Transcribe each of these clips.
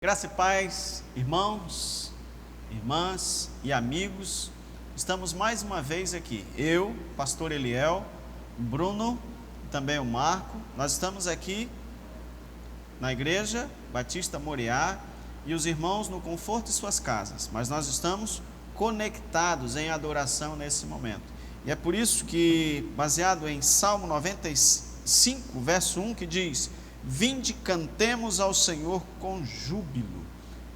Graça e paz, irmãos, irmãs e amigos, estamos mais uma vez aqui, eu, pastor Eliel, Bruno, também o Marco, nós estamos aqui na Igreja Batista Moriá e os irmãos no conforto de suas casas, mas nós estamos conectados em adoração nesse momento, e é por isso que, baseado em Salmo 95, verso 1, que diz: vinde, cantemos ao Senhor com júbilo.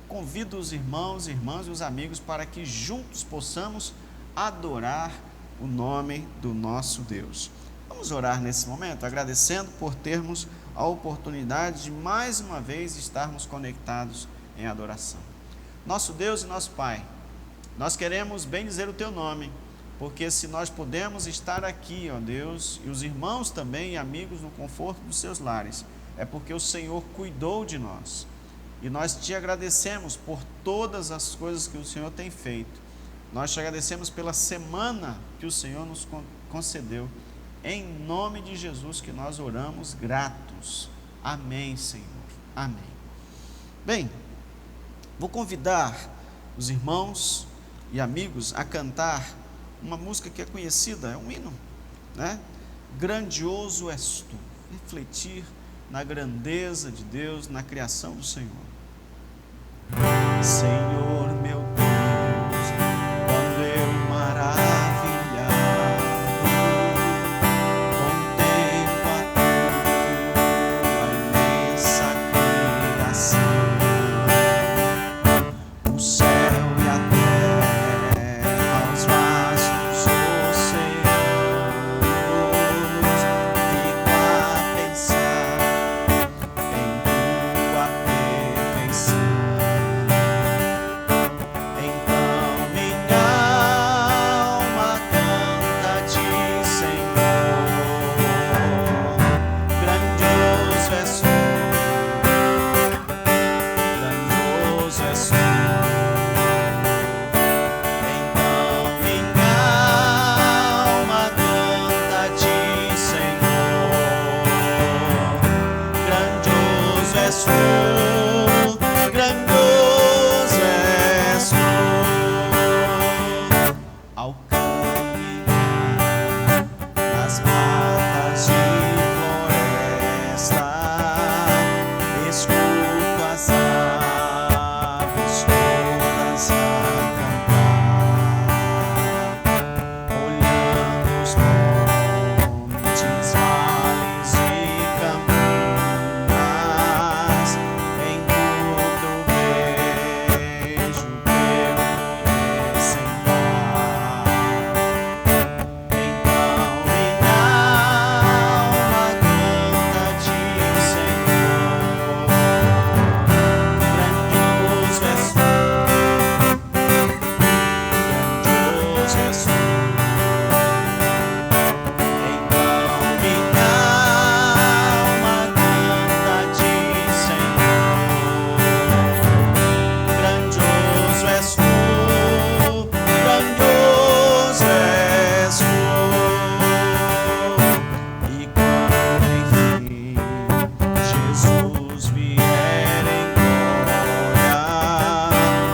Convido os irmãos, irmãs e os amigos para que juntos possamos adorar o nome do nosso Deus. Vamos orar nesse momento, agradecendo por termos a oportunidade de mais uma vez estarmos conectados em adoração. Nosso Deus e nosso Pai, nós queremos bendizer o Teu nome, porque se nós podemos estar aqui, ó Deus, e os irmãos também e amigos no conforto dos seus lares, é porque o Senhor cuidou de nós, e nós te agradecemos por todas as coisas que o Senhor tem feito. Nós te agradecemos pela semana que o Senhor nos concedeu, em nome de Jesus que nós oramos gratos. Amém, Senhor, amém. Bem, vou convidar os irmãos e amigos a cantar uma música que é conhecida, é um hino, né? Grandioso és tu, refletir na grandeza de Deus, na criação do Senhor. Senhor meu Deus, quando eu maravilhado contemplo a tua imensa criação, o céu e a terra, os vastos oceanos, fico a pensar em tua perfeição. Então minha alma canta-te, Senhor. Grandioso és tu, grandioso és tu. Então minha alma canta-te, Senhor. Grandioso és tu, grandioso és tu. Ao caminhar nas matas de floresta, escuto as aves todas a cantar, olhando os montes, vales e campinas, em tudo vejo teu poder sem par. Então minha alma canta-te, Senhor. Grandioso és tu, grandioso és tu. Então minha alma canta-te, Senhor. Grandioso és tu, grandioso és tu. E quando enfim Jesus vier em glória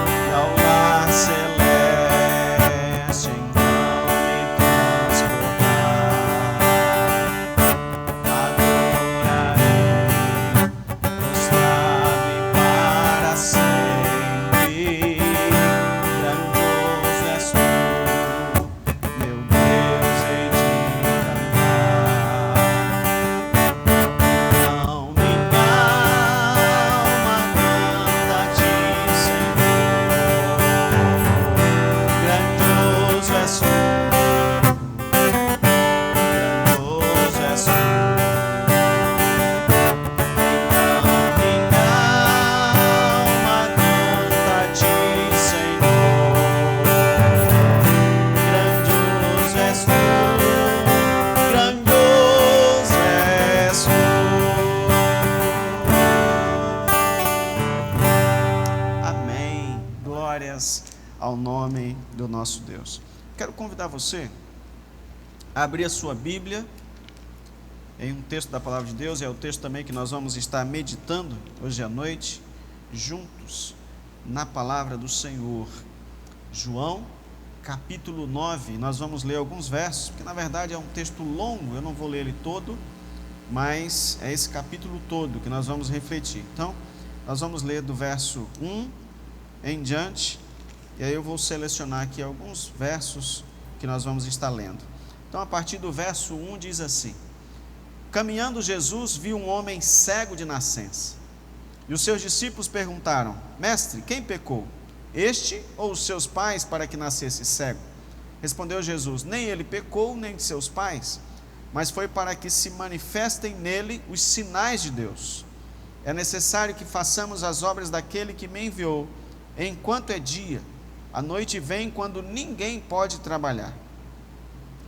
e ao lar celeste então me transportar, adorarei, prostrar-me para sempre. Grandioso és tu, meu Deus, hei de cantar. Não minha alma canta-te, Senhor. Grandioso és tu, grandioso és tu. Então minha alma canta-te, Senhor. Grandioso és tu, grandioso és tu. Amém. Glórias ao nome do nosso Deus. Quero convidar você a abrir a sua Bíblia em um texto da Palavra de Deus, é o texto também que nós vamos estar meditando hoje à noite, juntos na palavra do Senhor. João, capítulo 9, nós vamos ler alguns versos, porque na verdade é um texto longo, eu não vou ler ele todo, mas é esse capítulo todo que nós vamos refletir. Então, nós vamos ler do verso 1 em diante, e aí eu vou selecionar aqui alguns versos que nós vamos estar lendo. Então, a partir do verso 1 diz assim: Caminhando Jesus viu um homem cego de nascença, e os seus discípulos perguntaram: Mestre, quem pecou, este ou os seus pais, para que nascesse cego? Respondeu Jesus: Nem ele pecou, nem seus pais, mas foi para que se manifestem nele os sinais de Deus. É necessário que façamos as obras daquele que me enviou, enquanto é dia. A noite vem quando ninguém pode trabalhar.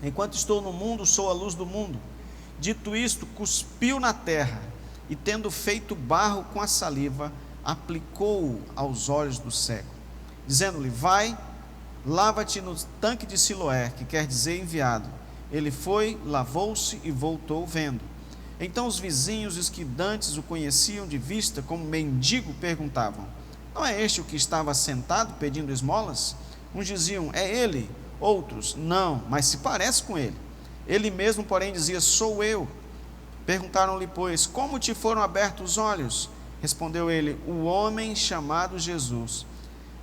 Enquanto estou no mundo, sou a luz do mundo. Dito isto, cuspiu na terra, e tendo feito barro com a saliva, aplicou-o aos olhos do cego, dizendo-lhe: Vai, lava-te no tanque de Siloé, que quer dizer enviado. Ele foi, lavou-se e voltou vendo. Então os vizinhos, os que dantes o conheciam de vista como mendigo, perguntavam: Não é este o que estava sentado pedindo esmolas? Uns diziam: É ele. Outros: Não, mas se parece com ele. Ele mesmo, porém, dizia: Sou eu. Perguntaram-lhe, pois: Como te foram abertos os olhos? Respondeu ele: O homem chamado Jesus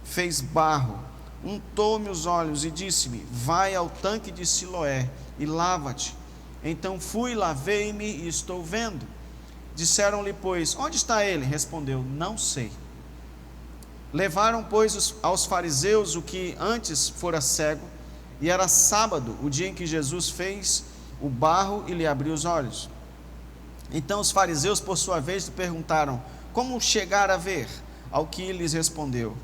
fez barro, untou-me os olhos e disse-me: Vai ao tanque de Siloé e lava-te. Então fui, lavei-me e estou vendo. Disseram-lhe, pois: Onde está ele? Respondeu: Não sei. Levaram, pois, aos fariseus o que antes fora cego, e era sábado, o dia em que Jesus fez o barro e lhe abriu os olhos. Então os fariseus, por sua vez, lhe perguntaram: Como chegar a ver? Ao que lhes respondeu: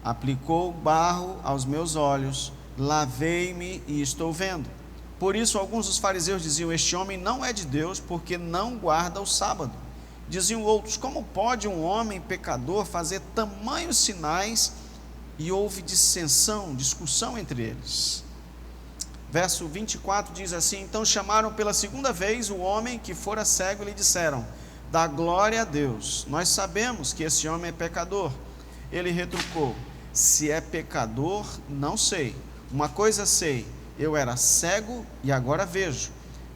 Aplicou barro aos meus olhos, lavei-me e estou vendo. Por isso alguns dos fariseus diziam: Este homem não é de Deus, porque não guarda o sábado. Diziam outros: Como pode um homem pecador fazer tamanhos sinais? E houve discussão entre eles. Verso 24 diz assim: Então chamaram pela segunda vez o homem que fora cego e lhe disseram: Dá glória a Deus, nós sabemos que esse homem é pecador. Ele retrucou: Se é pecador, não sei. Uma coisa sei, eu era cego e agora vejo.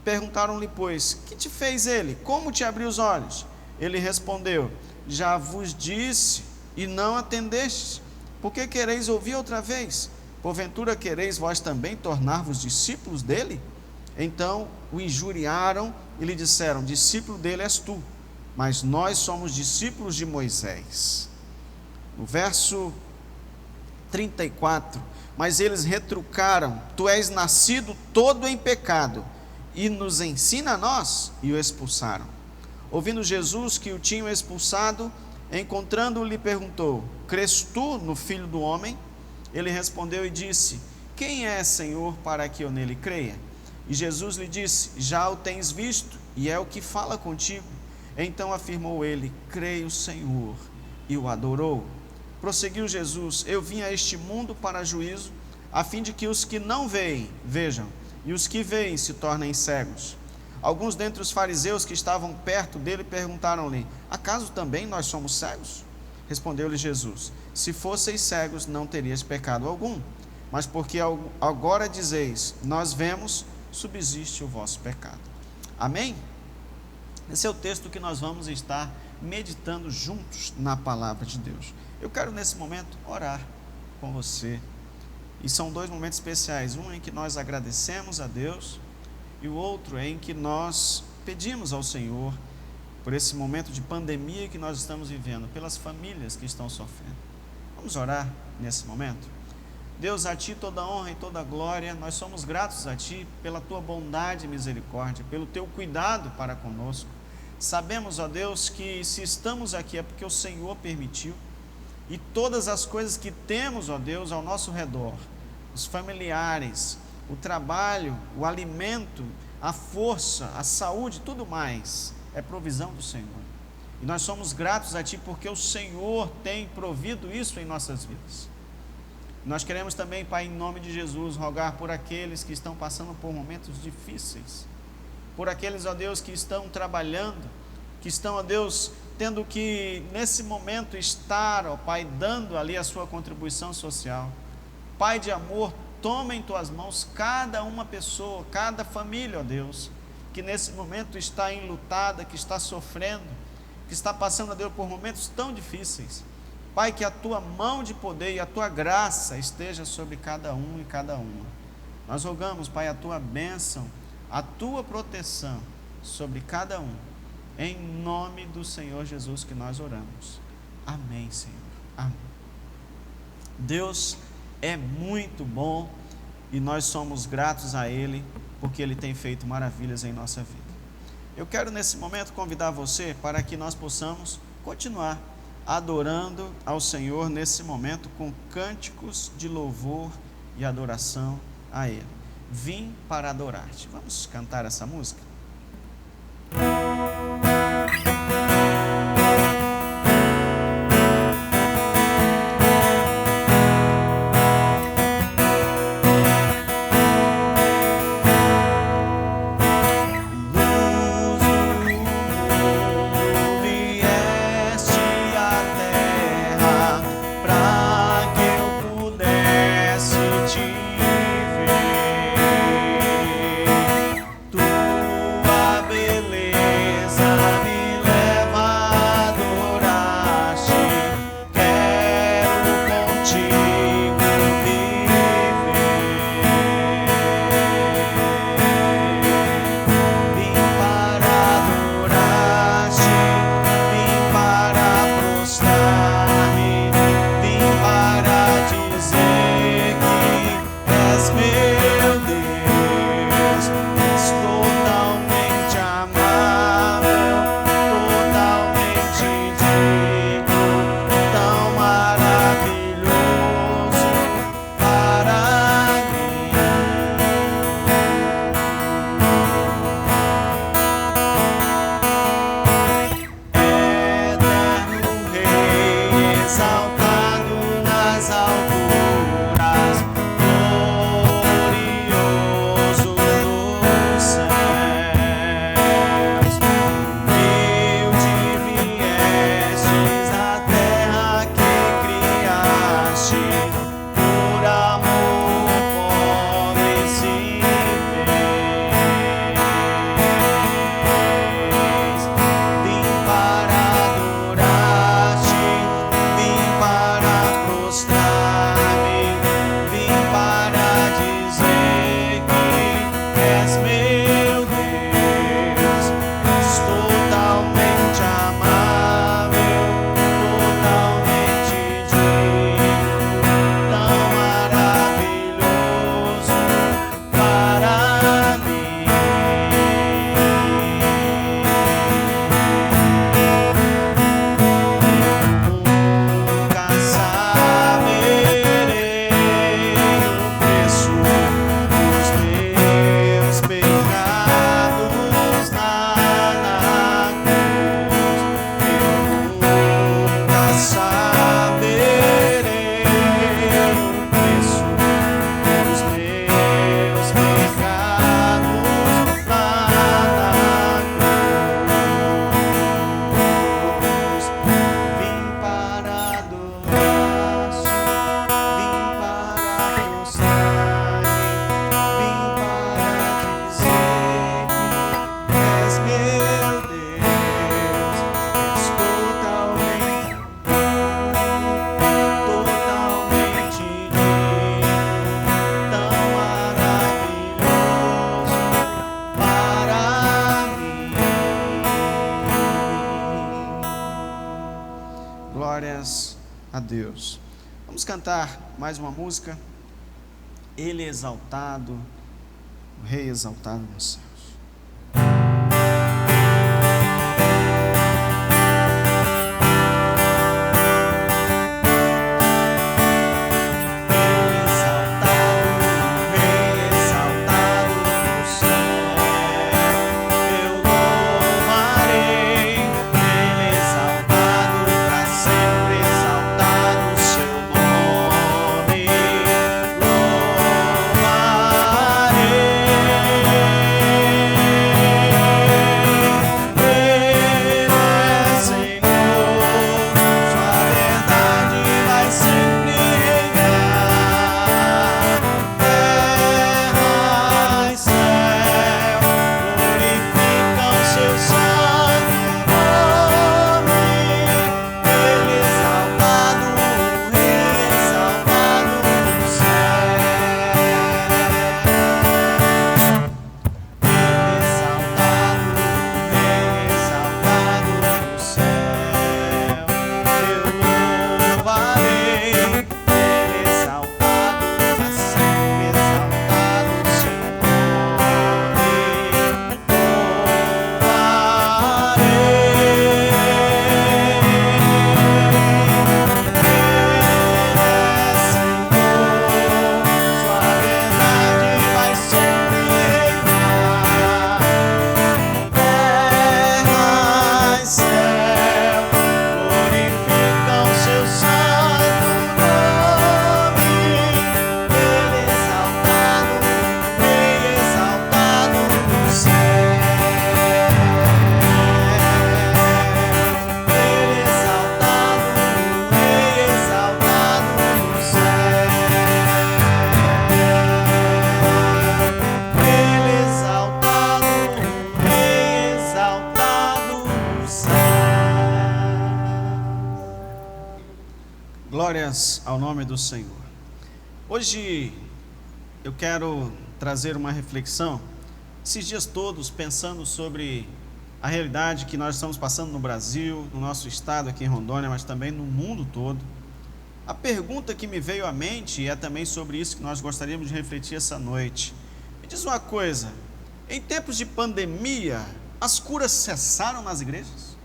Perguntaram-lhe, pois: Que te fez ele? Como te abriu os olhos? Ele respondeu: Já vos disse e não atendestes. Por que quereis ouvir outra vez? Porventura quereis vós também tornar-vos discípulos dele? Então o injuriaram e lhe disseram: Discípulo dele és tu, mas nós somos discípulos de Moisés. No verso 34, mas eles retrucaram: Tu és nascido todo em pecado, e nos ensina a nós? E o expulsaram. Ouvindo Jesus que o tinham expulsado, encontrando-o, lhe perguntou: Crês tu no Filho do Homem? Ele respondeu e disse: Quem é, Senhor, para que eu nele creia? E Jesus lhe disse: Já o tens visto, e é o que fala contigo. Então afirmou ele: Creio, Senhor, e o adorou. Prosseguiu Jesus: Eu vim a este mundo para juízo, a fim de que os que não veem, vejam, e os que veem se tornem cegos. Alguns dentre os fariseus que estavam perto dele perguntaram-lhe: Acaso também nós somos cegos? Respondeu-lhe Jesus: Se fosseis cegos, não terias pecado algum, mas porque agora dizeis: Nós vemos, subsiste o vosso pecado. Amém? Esse é o texto que nós vamos estar meditando juntos na palavra de Deus. Eu quero nesse momento orar com você, e são dois momentos especiais: um em que nós agradecemos a Deus, e o outro é em que nós pedimos ao Senhor por esse momento de pandemia que nós estamos vivendo, pelas famílias que estão sofrendo. Vamos orar nesse momento? Deus, a Ti toda honra e toda glória. Nós somos gratos a Ti pela Tua bondade e misericórdia, pelo Teu cuidado para conosco. Sabemos, ó Deus, que se estamos aqui é porque o Senhor permitiu, e todas as coisas que temos, ó Deus, ao nosso redor, os familiares, o trabalho, o alimento, a força, a saúde, tudo mais, é provisão do Senhor. E nós somos gratos a Ti porque o Senhor tem provido isso em nossas vidas. Nós queremos também, Pai, em nome de Jesus, rogar por aqueles que estão passando por momentos difíceis, por aqueles, ó Deus, que estão trabalhando, que estão, ó Deus, tendo que, nesse momento, estar, ó Pai, dando ali a sua contribuição social. Pai de amor, toma em tuas mãos cada uma pessoa, cada família, ó Deus, que nesse momento está enlutada, que está sofrendo, que está passando, ó Deus, por momentos tão difíceis. Pai, que a tua mão de poder e a tua graça esteja sobre cada um e cada uma. Nós rogamos, Pai, a tua bênção, a tua proteção sobre cada um. Em nome do Senhor Jesus que nós oramos. Amém, Senhor. Amém. Deus é muito bom e nós somos gratos a Ele, porque Ele tem feito maravilhas em nossa vida. Eu quero nesse momento convidar você para que nós possamos continuar adorando ao Senhor nesse momento com cânticos de louvor e adoração a Ele. Vim para adorar-te. Vamos cantar essa música? Glórias a Deus. Vamos cantar mais uma música. Ele é exaltado, o Rei exaltado nos céus. Glórias ao nome do Senhor. Hoje eu quero trazer uma reflexão, esses dias todos pensando sobre a realidade que nós estamos passando no Brasil, no nosso estado aqui em Rondônia, mas também no mundo todo. A pergunta que me veio à mente é também sobre isso que nós gostaríamos de refletir essa noite. Me diz uma coisa, em tempos de pandemia, as curas cessaram nas igrejas?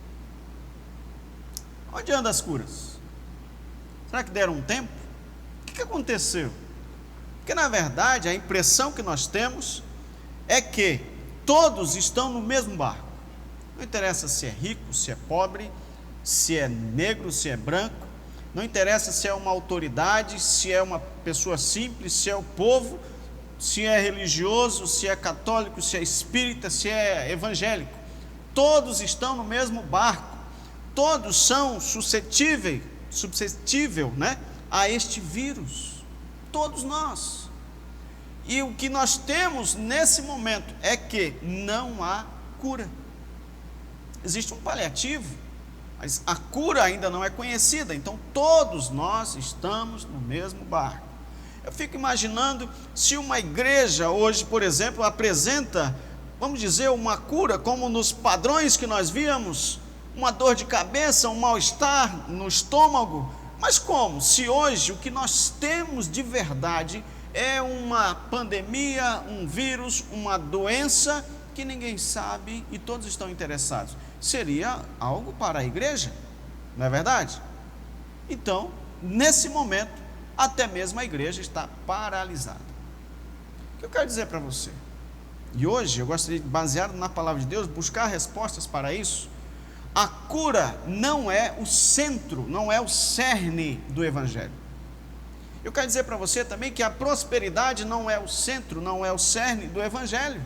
Onde andam as curas? Será que deram um tempo? O que aconteceu? Porque na verdade a impressão que nós temos é que todos estão no mesmo barco. Não interessa se é rico, se é pobre, se é negro, se é branco, não interessa se é uma autoridade, se é uma pessoa simples, se é o povo, se é religioso, se é católico, se é espírita, se é evangélico. Todos estão no mesmo barco, todos são suscetíveis, a este vírus, todos nós. E o que nós temos nesse momento é que não há cura. Existe um paliativo, mas a cura ainda não é conhecida, então todos nós estamos no mesmo barco. Eu fico imaginando se uma igreja hoje, por exemplo, apresenta, vamos dizer, uma cura, como nos padrões que nós víamos, uma dor de cabeça, um mal-estar no estômago, mas como? Se hoje o que nós temos de verdade é uma pandemia, um vírus, uma doença que ninguém sabe e todos estão interessados. Seria algo para a igreja, não é verdade? Então, nesse momento, até mesmo a igreja está paralisada. O que eu quero dizer para você? E hoje eu gostaria, baseado na palavra de Deus, buscar respostas para isso. A cura não é o centro, não é o cerne do Evangelho. Eu quero dizer para você também que a prosperidade não é o centro, não é o cerne do Evangelho.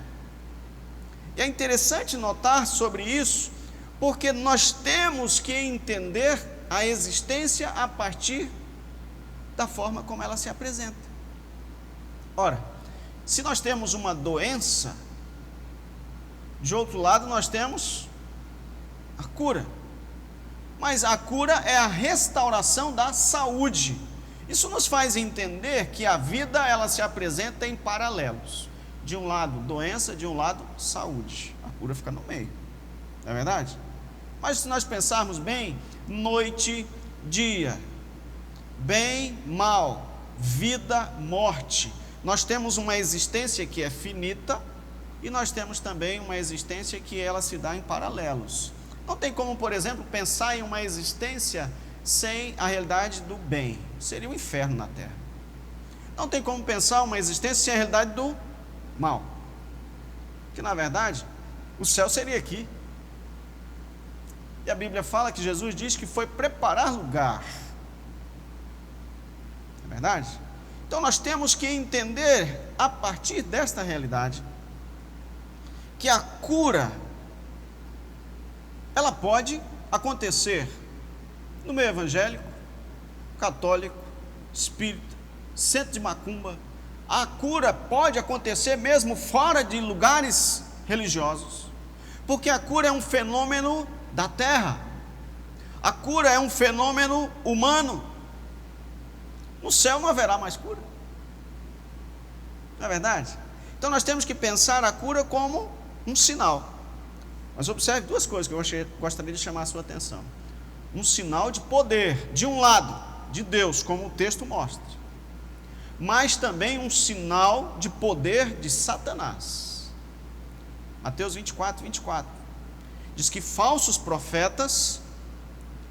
E é interessante notar sobre isso, porque nós temos que entender a existência a partir da forma como ela se apresenta. Ora, se nós temos uma doença, de outro lado nós temos a cura, mas a cura é a restauração da saúde. Isso nos faz entender que a vida ela se apresenta em paralelos, de um lado doença, de um lado saúde, a cura fica no meio, não é verdade? Mas se nós pensarmos bem, noite, dia, bem, mal, vida, morte, nós temos uma existência que é finita e nós temos também uma existência que ela se dá em paralelos. Não tem como, por exemplo, pensar em uma existência sem a realidade do bem. Seria um inferno na Terra. Não tem como pensar uma existência sem a realidade do mal. Que, na verdade, o céu seria aqui. E a Bíblia fala que Jesus diz que foi preparar lugar. É verdade? Então, nós temos que entender, a partir desta realidade, que a cura ela pode acontecer no meio evangélico, católico, espírita, centro de macumba. A cura pode acontecer mesmo fora de lugares religiosos, porque a cura é um fenômeno da terra, a cura é um fenômeno humano. No céu não haverá mais cura, não é verdade? Então nós temos que pensar a cura como um sinal. Mas observe duas coisas que eu gostaria de chamar a sua atenção. Um sinal de poder, de um lado, de Deus, como o texto mostra, mas também um sinal de poder de Satanás. Mateus 24, 24 diz que falsos profetas,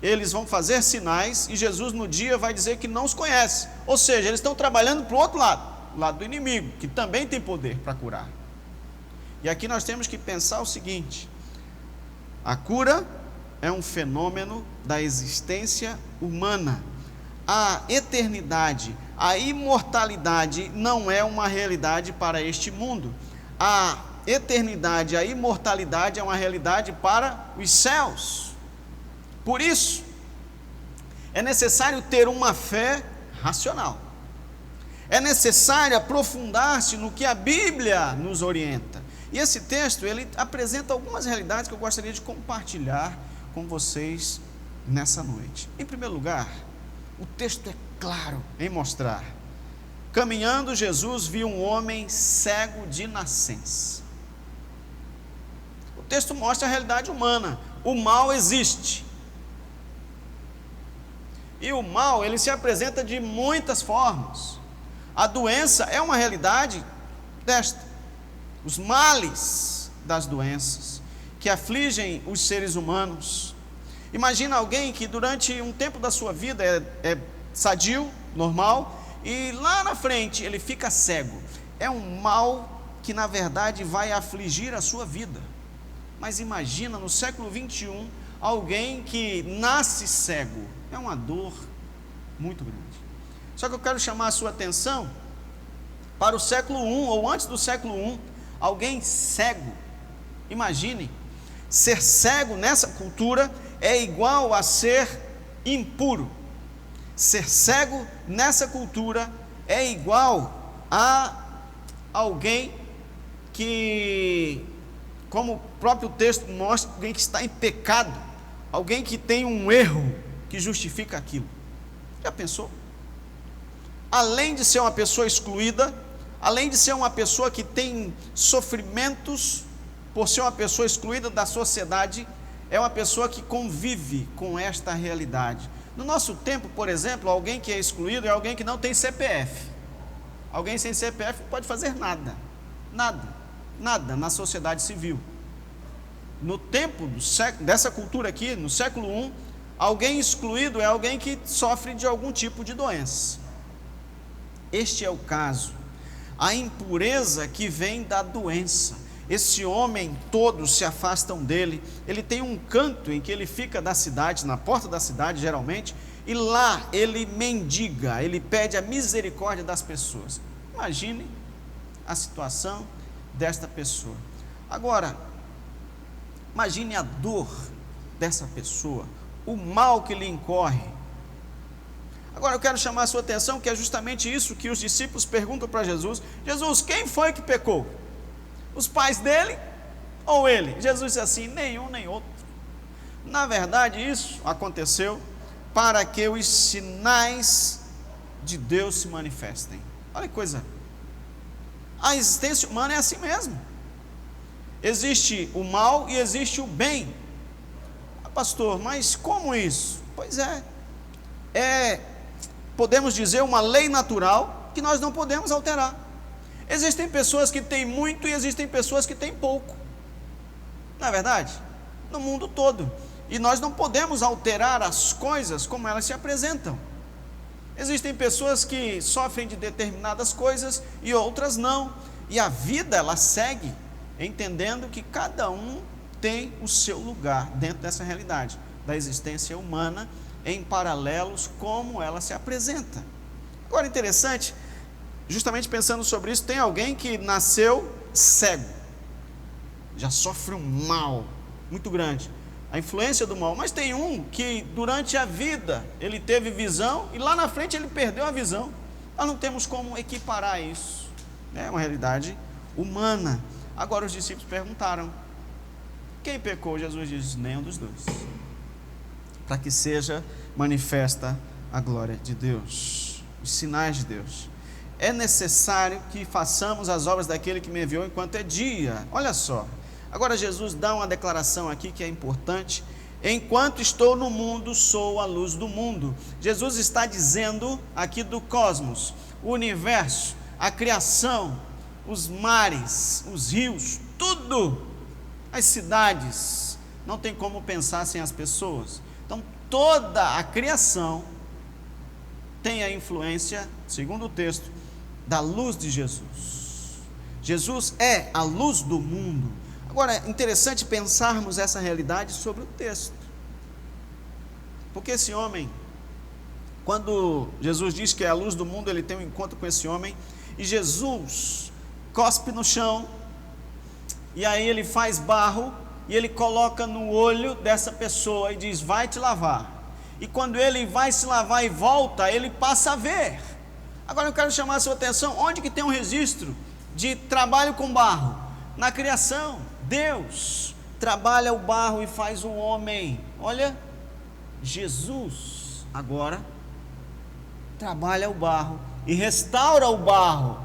eles vão fazer sinais e Jesus no dia vai dizer que não os conhece, ou seja, eles estão trabalhando para o outro lado, o lado do inimigo, que também tem poder para curar. E aqui nós temos que pensar o seguinte: a cura é um fenômeno da existência humana. A eternidade, a imortalidade não é uma realidade para este mundo. A eternidade, a imortalidade é uma realidade para os céus. Por isso, é necessário ter uma fé racional. É necessário aprofundar-se no que a Bíblia nos orienta. E esse texto, ele apresenta algumas realidades que eu gostaria de compartilhar com vocês nessa noite. Em primeiro lugar, O texto é claro em mostrar. Caminhando, Jesus viu um homem cego de nascença. O texto mostra a realidade humana. O mal existe. E o mal, ele se apresenta de muitas formas. A doença é uma realidade desta. Os males das doenças que afligem os seres humanos. Imagina alguém que durante um tempo da sua vida é sadio, normal, e lá na frente ele fica cego. É um mal que na verdade vai afligir a sua vida. Mas imagina no século 21, alguém que nasce cego. É uma dor muito grande. Só que eu quero chamar a sua atenção para o século I, ou antes do século I, alguém cego. Imagine, ser cego nessa cultura é igual a ser impuro. Ser cego nessa cultura é igual a alguém que, como o próprio texto mostra, alguém que está em pecado, alguém que tem um erro que justifica aquilo. Já pensou? Além de ser uma pessoa excluída, além de ser uma pessoa que tem sofrimentos por ser uma pessoa excluída da sociedade, é uma pessoa que convive com esta realidade. No nosso tempo, por exemplo, alguém que é excluído é alguém que não tem CPF. Alguém sem CPF não pode fazer nada, nada na sociedade civil. No tempo dessa cultura aqui, no século I, alguém excluído é alguém que sofre de algum tipo de doença. Este é o caso. A impureza que vem da doença. Esse homem, todos se afastam dele. Ele tem um canto em que ele fica da cidade, na porta da cidade geralmente, e lá ele mendiga, ele pede a misericórdia das pessoas. Imagine a situação desta pessoa. Agora, imagine a dor dessa pessoa, o mal que lhe incorre. Agora eu quero chamar a sua atenção que é justamente isso que os discípulos perguntam para Jesus. Jesus, quem foi que pecou? Os pais dele ou ele? Jesus disse assim, nenhum nem outro. Na verdade isso aconteceu para que os sinais de Deus se manifestem. Olha que coisa. A existência humana é assim mesmo. Existe o mal e existe o bem. Pastor, mas como isso? Pois é, podemos dizer, uma lei natural que nós não podemos alterar. Existem pessoas que têm muito e existem pessoas que têm pouco. Não é verdade? No mundo todo. E nós não podemos alterar as coisas como elas se apresentam. Existem pessoas que sofrem de determinadas coisas e outras não. E a vida, ela segue, entendendo que cada um tem o seu lugar dentro dessa realidade da existência humana, em paralelos como ela se apresenta. Agora, interessante, justamente pensando sobre isso, tem alguém que nasceu cego, já sofre um mal muito grande, a influência do mal, mas tem um que durante a vida ele teve visão e lá na frente ele perdeu a visão. Nós não temos como equiparar isso, é uma realidade humana. Agora os discípulos perguntaram, quem pecou? Jesus diz, nenhum dos dois, para que seja manifesta a glória de Deus, os sinais de Deus. É necessário que façamos as obras daquele que me enviou enquanto é dia. Olha só, agora Jesus dá uma declaração aqui que é importante. Enquanto estou no mundo, sou a luz do mundo. Jesus está dizendo aqui do cosmos, o universo, a criação, os mares, os rios, tudo, as cidades, não tem como pensar sem as pessoas. Então toda a criação tem a influência, segundo o texto, da luz de Jesus. Jesus é a luz do mundo. Agora é interessante pensarmos essa realidade sobre o texto, porque esse homem, quando Jesus diz que é a luz do mundo, ele tem um encontro com esse homem, e Jesus cospe no chão, e aí ele faz barro, e ele coloca no olho dessa pessoa, e diz, vai te lavar, e quando ele vai se lavar e volta, ele passa a ver. Agora eu quero chamar a sua atenção, onde que tem um registro de trabalho com barro? Na criação. Deus trabalha o barro e faz o homem. Olha, Jesus agora trabalha o barro e restaura o barro,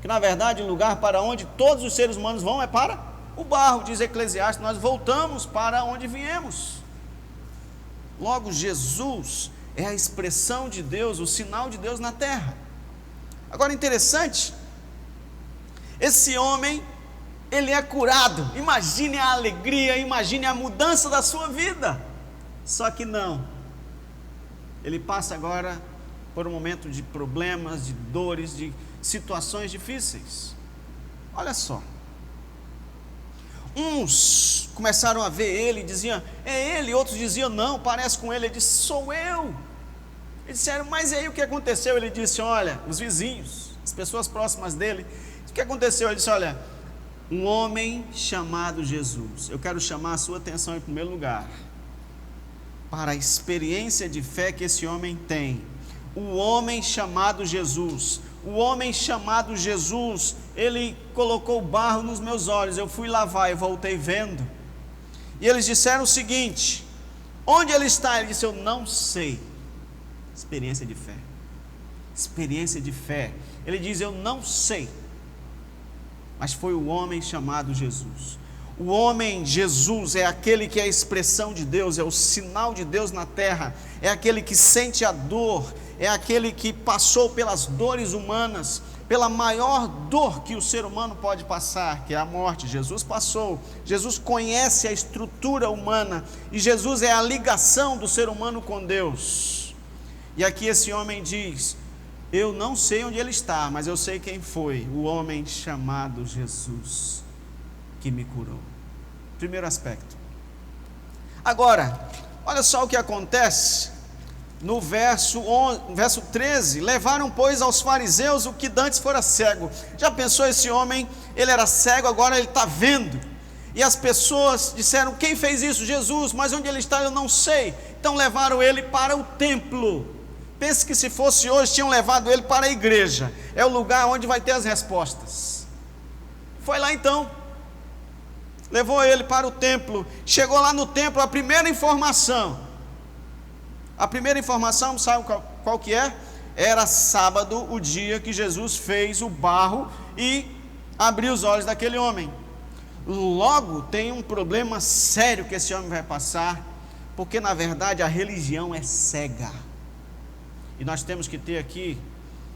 que na verdade o lugar para onde todos os seres humanos vão é para o barro, diz Eclesiastes, nós voltamos para onde viemos. Logo, Jesus é a expressão de Deus, o sinal de Deus na terra. Agora, interessante, esse homem, ele é curado, imagine a alegria, imagine a mudança da sua vida, só que não, ele passa agora por um momento de problemas, de dores, de situações difíceis. Olha só, uns começaram a ver ele e diziam, é ele, outros diziam, não, parece com ele. Ele disse, sou eu. Eles disseram, mas e aí o que aconteceu? Ele disse, olha, os vizinhos, as pessoas próximas dele, o que aconteceu? Ele disse, olha, um homem chamado Jesus, eu quero chamar a sua atenção em primeiro lugar, para a experiência de fé que esse homem tem. O homem chamado Jesus, ele colocou barro nos meus olhos, eu fui lavar e voltei vendo. E eles disseram o seguinte, onde ele está? Ele disse, eu não sei. Experiência de fé, ele diz, eu não sei, mas foi o homem chamado Jesus. O homem Jesus é aquele que é a expressão de Deus, é o sinal de Deus na terra, é aquele que sente a dor, é aquele que passou pelas dores humanas, pela maior dor que o ser humano pode passar, que é a morte. Jesus passou, Jesus conhece a estrutura humana, e Jesus é a ligação do ser humano com Deus. E aqui esse homem diz, eu não sei onde ele está, mas eu sei quem foi, o homem chamado Jesus, que me curou. Primeiro aspecto. Agora, olha só o que acontece no verso 13, levaram pois aos fariseus o que dantes fora cego. Já pensou, esse homem, ele era cego, agora ele está vendo, e as pessoas disseram, quem fez isso? Jesus, mas onde ele está eu não sei. Então levaram ele para o templo. Pense que se fosse hoje, tinham levado ele para a igreja, é o lugar onde vai ter as respostas. Foi lá então, levou ele para o templo. Chegou lá no templo, a primeira informação, sabe qual que é? Era sábado, o dia que Jesus fez o barro e abriu os olhos daquele homem. Logo tem um problema sério que esse homem vai passar, porque na verdade a religião é cega, e nós temos que ter aqui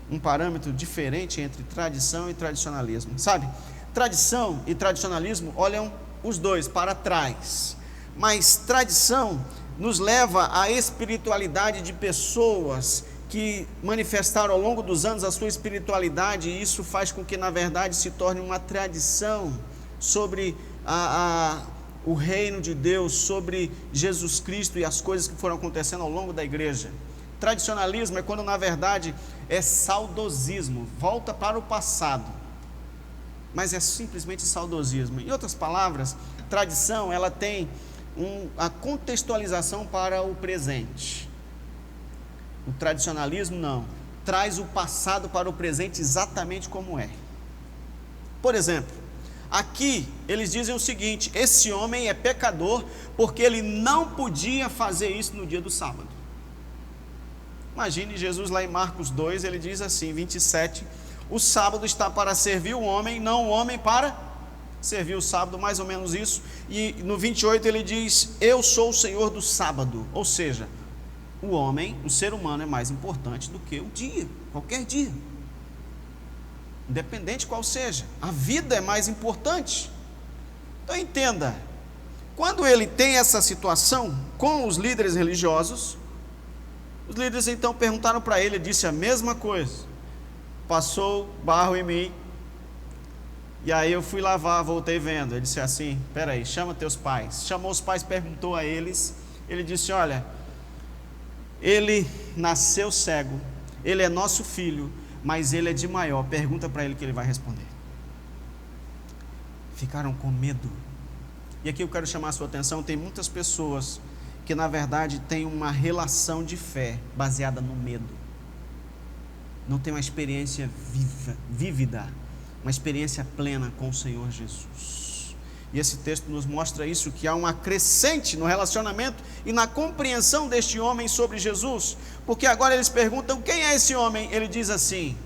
um parâmetro diferente entre tradição e tradicionalismo, sabe? Tradição e tradicionalismo olham os dois para trás, mas tradição nos leva à espiritualidade de pessoas que manifestaram ao longo dos anos a sua espiritualidade, e isso faz com que na verdade se torne uma tradição sobre o reino de Deus, sobre Jesus Cristo e as coisas que foram acontecendo ao longo da igreja. Tradicionalismo é quando na verdade é saudosismo, volta para o passado, mas é simplesmente saudosismo. Em outras palavras, tradição, ela tem a contextualização para o presente. O tradicionalismo não, traz o passado para o presente exatamente como é. Por exemplo, aqui eles dizem o seguinte, esse homem é pecador porque ele não podia fazer isso no dia do sábado. Imagine Jesus lá em Marcos 2, ele diz assim, 27, o sábado está para servir o homem, não o homem para servir o sábado, mais ou menos isso. E no 28 ele diz, eu sou o Senhor do sábado, ou seja, o homem, o ser humano é mais importante do que o dia, qualquer dia, independente qual seja, a vida é mais importante. Então entenda, quando ele tem essa situação com os líderes religiosos, os líderes então perguntaram para ele, disse a mesma coisa, passou barro em mim, e aí eu fui lavar, voltei vendo. Ele disse assim, peraí, chama teus pais. Chamou os pais, perguntou a eles, ele disse, olha, ele nasceu cego, ele é nosso filho, mas ele é de maior, pergunta para ele que ele vai responder. Ficaram com medo. E aqui eu quero chamar a sua atenção, tem muitas pessoas que na verdade têm uma relação de fé baseada no medo, não tem uma experiência vívida, uma experiência plena com o Senhor Jesus. E esse texto nos mostra isso, que há uma crescente no relacionamento e na compreensão deste homem sobre Jesus, porque agora eles perguntam: quem é esse homem? Ele diz assim: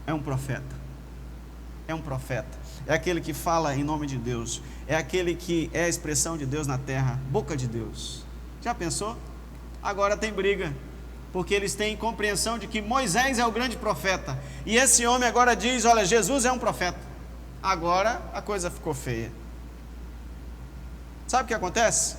é um profeta. É um profeta, é aquele que fala em nome de Deus, é aquele que é a expressão de Deus na terra, boca de Deus. Já pensou? Agora tem briga, porque eles têm compreensão de que Moisés é o grande profeta, e esse homem agora diz: olha, Jesus é um profeta. Agora a coisa ficou feia. Sabe o que acontece?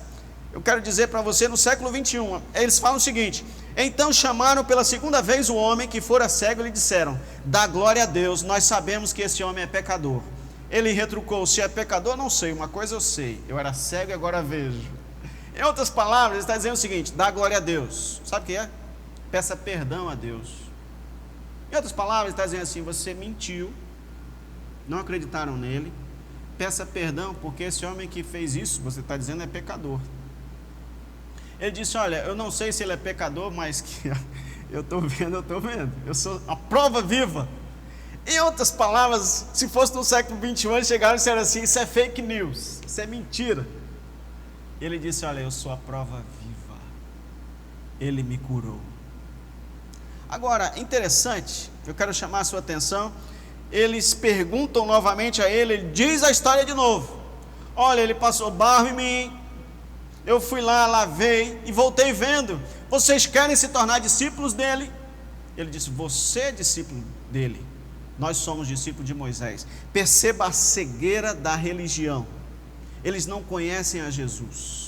Eu quero dizer para você, no século 21, eles falam o seguinte: então chamaram pela segunda vez o homem que fora cego e lhe disseram: dá glória a Deus, nós sabemos que esse homem é pecador. Ele retrucou: se é pecador, não sei, uma coisa eu sei, eu era cego e agora vejo. Em outras palavras, ele está dizendo o seguinte: dá glória a Deus. Sabe o que é? Peça perdão a Deus. Em outras palavras, ele está dizendo assim: você mentiu, não acreditaram nele, peça perdão, porque esse homem que fez isso, você está dizendo, é pecador. Ele disse: olha, eu não sei se ele é pecador, mas que eu estou vendo, eu sou a prova viva. Em outras palavras, se fosse no século 21, eles chegaram e disseram assim: isso é fake news, isso é mentira. Ele disse: olha, eu sou a prova viva, ele me curou. Agora, interessante, eu quero chamar a sua atenção, eles perguntam novamente a ele, ele diz a história de novo: olha, ele passou barro em mim, eu fui lá, lavei e voltei vendo, vocês querem se tornar discípulos dele? Ele disse: você é discípulo dele, nós somos discípulos de Moisés. Perceba a cegueira da religião, eles não conhecem a Jesus.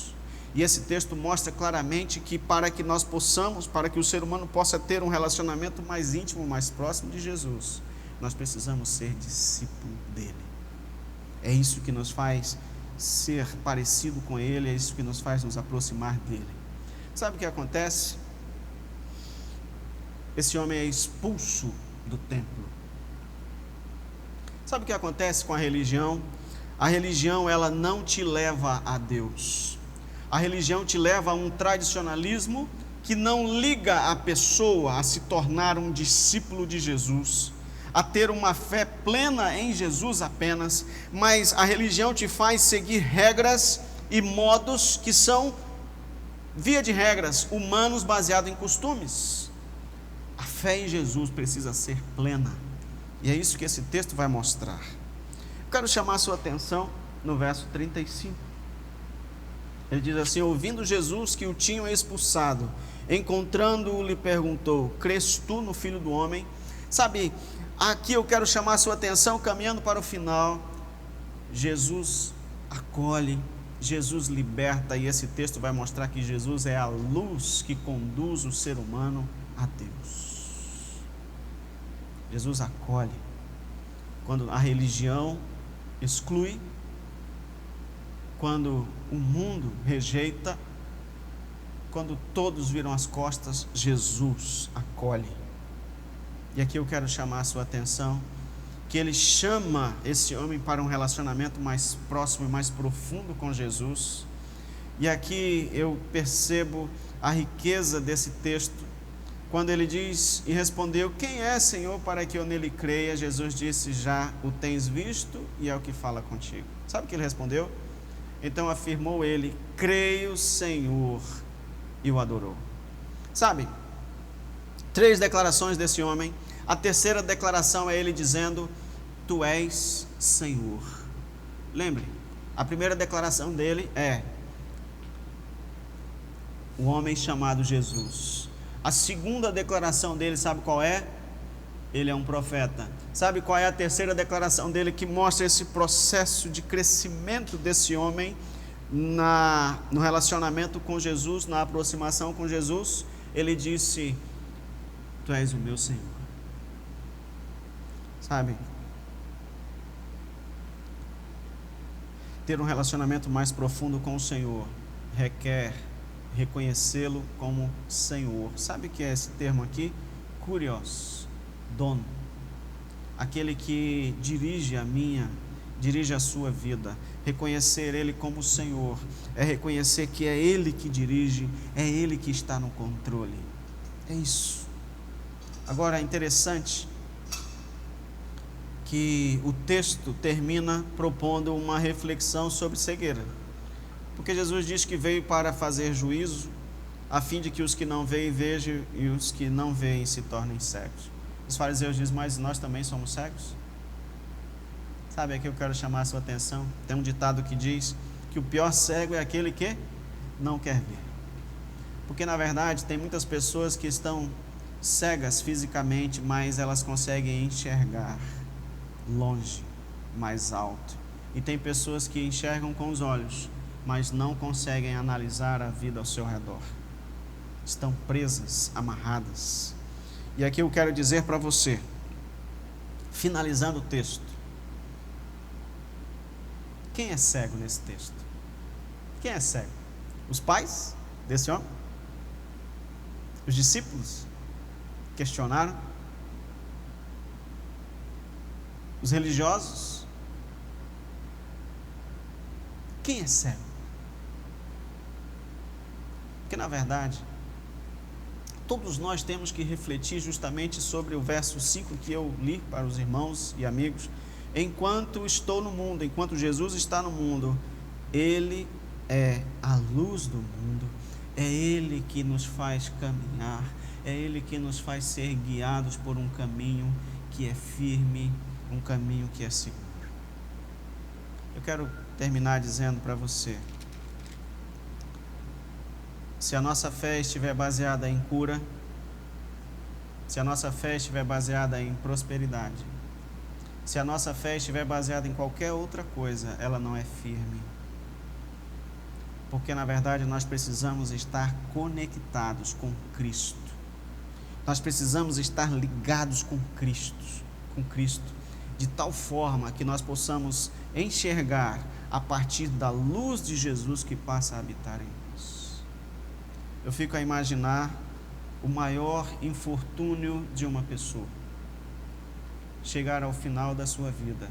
E esse texto mostra claramente que para que nós possamos, para que o ser humano possa ter um relacionamento mais íntimo, mais próximo de Jesus, nós precisamos ser discípulo dele. É isso que nos faz ser parecido com ele, é isso que nos faz nos aproximar dele. Sabe o que acontece? Esse homem é expulso do templo. Sabe o que acontece com a religião? A religião, ela não te leva a Deus. A religião te leva a um tradicionalismo que não liga a pessoa a se tornar um discípulo de Jesus, a ter uma fé plena em Jesus apenas, mas a religião te faz seguir regras e modos que são, via de regras, humanos, baseados em costumes. A fé em Jesus precisa ser plena, e é isso que esse texto vai mostrar. Eu quero chamar a sua atenção no verso 35. Ele diz assim: ouvindo Jesus que o tinham expulsado, encontrando-o, lhe perguntou: crês tu no Filho do Homem? Sabe, aqui eu quero chamar a sua atenção, caminhando para o final. Jesus acolhe, Jesus liberta, e esse texto vai mostrar que Jesus é a luz que conduz o ser humano a Deus. Jesus acolhe. Quando a religião exclui, quando o mundo rejeita, quando todos viram as costas, Jesus acolhe. E aqui eu quero chamar a sua atenção, que ele chama esse homem para um relacionamento mais próximo e mais profundo com Jesus. E aqui eu percebo a riqueza desse texto, quando ele diz e respondeu: quem é, Senhor, para que eu nele creia? Jesus disse: já o tens visto e é o que fala contigo. Sabe o que ele respondeu? Então afirmou ele: creio, Senhor, e o adorou. Sabe, 3 declarações desse homem. A terceira declaração é ele dizendo: tu és Senhor. Lembre, a primeira declaração dele é o homem chamado Jesus. A segunda declaração dele, sabe qual é? Ele é um profeta. Sabe qual é a terceira declaração dele, que mostra esse processo de crescimento desse homem no relacionamento com Jesus, na aproximação com Jesus? Ele disse: tu és o meu Senhor. Sabe, ter um relacionamento mais profundo com o Senhor requer reconhecê-lo como Senhor. Sabe o que é esse termo aqui? Kurios, dono, aquele que dirige a sua vida. Reconhecer Ele como Senhor é reconhecer que é Ele que dirige, é Ele que está no controle. É isso. Agora é interessante que o texto termina propondo uma reflexão sobre cegueira. Porque Jesus diz que veio para fazer juízo, a fim de que os que não veem vejam e os que não veem se tornem cegos. Os fariseus dizem, mas nós também somos cegos? Sabe, aqui eu quero chamar a sua atenção. Tem um ditado que diz que o pior cego é aquele que não quer ver. Porque na verdade tem muitas pessoas que estão cegas fisicamente, mas elas conseguem enxergar longe, mais alto. E tem pessoas que enxergam com os olhos, mas não conseguem analisar a vida ao seu redor. Estão presas, amarradas. E aqui eu quero dizer para você, finalizando o texto, quem é cego nesse texto? Quem é cego? Os pais desse homem? Os discípulos? Questionaram? Os religiosos? Quem é cego? Porque na verdade, todos nós temos que refletir justamente sobre o verso 5 que eu li para os irmãos e amigos. Enquanto estou no mundo, enquanto Jesus está no mundo, Ele é a luz do mundo, é Ele que nos faz caminhar, é Ele que nos faz ser guiados por um caminho que é firme, um caminho que é seguro. Eu quero terminar dizendo para você, se a nossa fé estiver baseada em cura, se a nossa fé estiver baseada em prosperidade, se a nossa fé estiver baseada em qualquer outra coisa, ela não é firme. Porque na verdade nós precisamos estar conectados com Cristo. Nós precisamos estar ligados com Cristo, de tal forma que nós possamos enxergar a partir da luz de Jesus que passa a habitar em nós. Eu fico a imaginar o maior infortúnio de uma pessoa: chegar ao final da sua vida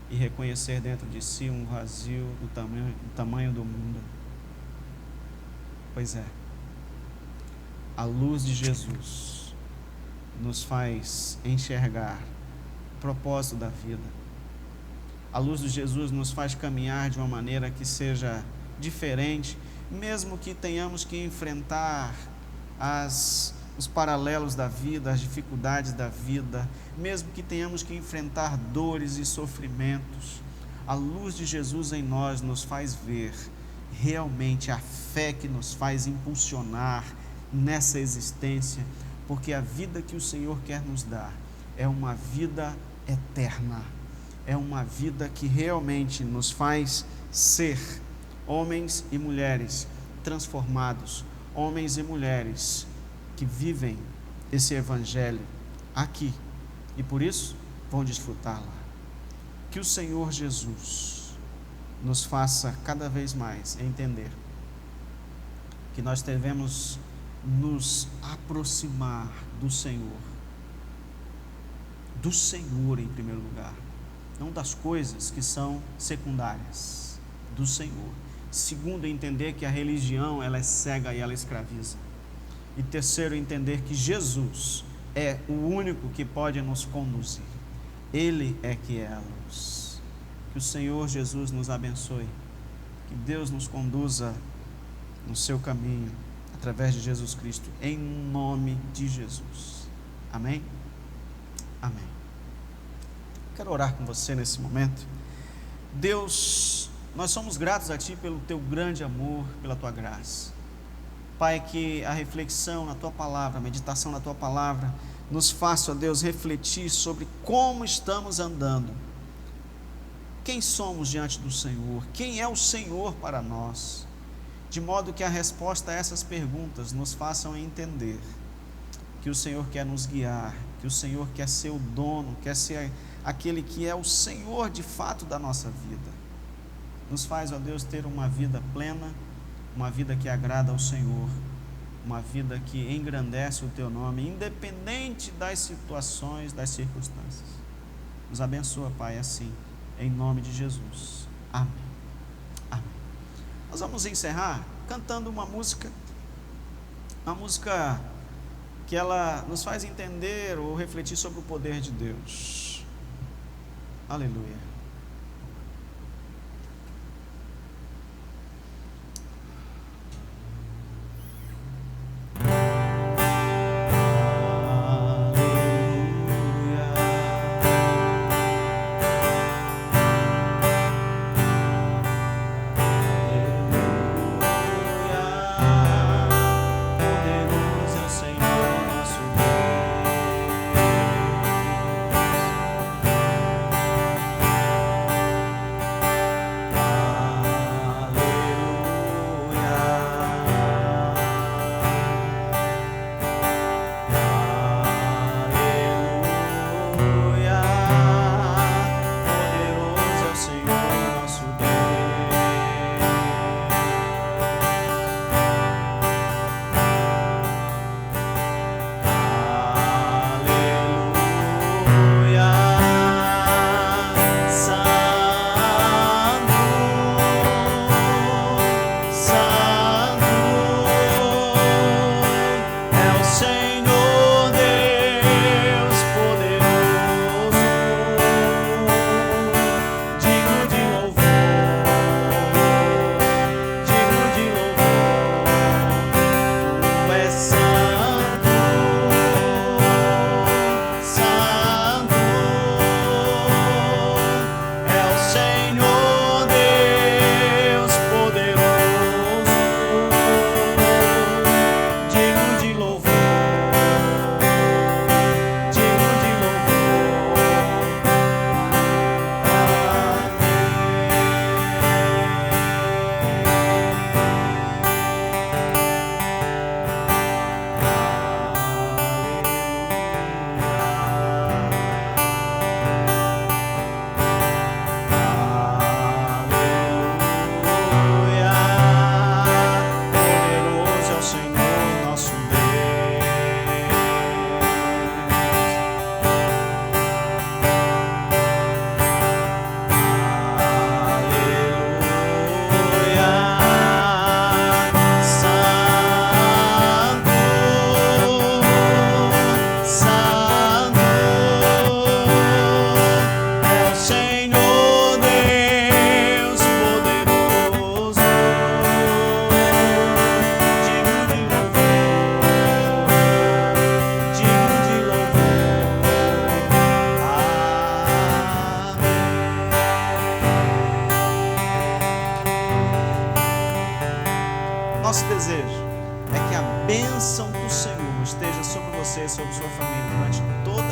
e reconhecer dentro de si um vazio do tamanho do mundo. Pois é, a luz de Jesus nos faz enxergar o propósito da vida. A luz de Jesus nos faz caminhar de uma maneira que seja diferente, mesmo que tenhamos que enfrentar os paralelos da vida, as dificuldades da vida, mesmo que tenhamos que enfrentar dores e sofrimentos. A luz de Jesus em nós nos faz ver realmente a fé que nos faz impulsionar nessa existência, porque a vida que o Senhor quer nos dar é uma vida eterna, é uma vida que realmente nos faz ser homens e mulheres transformados, homens e mulheres que vivem esse evangelho aqui e por isso vão desfrutar lá. Que o Senhor Jesus nos faça cada vez mais entender que nós devemos nos aproximar do Senhor em primeiro lugar, não das coisas que são secundárias, do Senhor. Segundo, entender que a religião ela é cega e ela escraviza. E terceiro, entender que Jesus é o único que pode nos conduzir. Ele é que é a luz. Que o Senhor Jesus nos abençoe. Que Deus nos conduza no seu caminho, através de Jesus Cristo, em nome de Jesus. Amém? Amém. Quero orar com você nesse momento. Deus, nós somos gratos a Ti pelo Teu grande amor, pela Tua graça. Pai, que a reflexão na Tua palavra, a meditação na Tua palavra, nos faça, ó Deus, refletir sobre como estamos andando. Quem somos diante do Senhor? Quem é o Senhor para nós? De modo que a resposta a essas perguntas nos façam entender que o Senhor quer nos guiar, que o Senhor quer ser o dono, quer ser aquele que é o Senhor de fato da nossa vida. Nos faz, ó Deus, ter uma vida plena, uma vida que agrada ao Senhor, uma vida que engrandece o Teu nome, independente das situações, das circunstâncias. Nos abençoa, Pai, assim, em nome de Jesus. Amém. Amém. Nós vamos encerrar cantando uma música que ela nos faz entender ou refletir sobre o poder de Deus. Aleluia. Nosso desejo é que a bênção do Senhor esteja sobre você e sobre sua família durante toda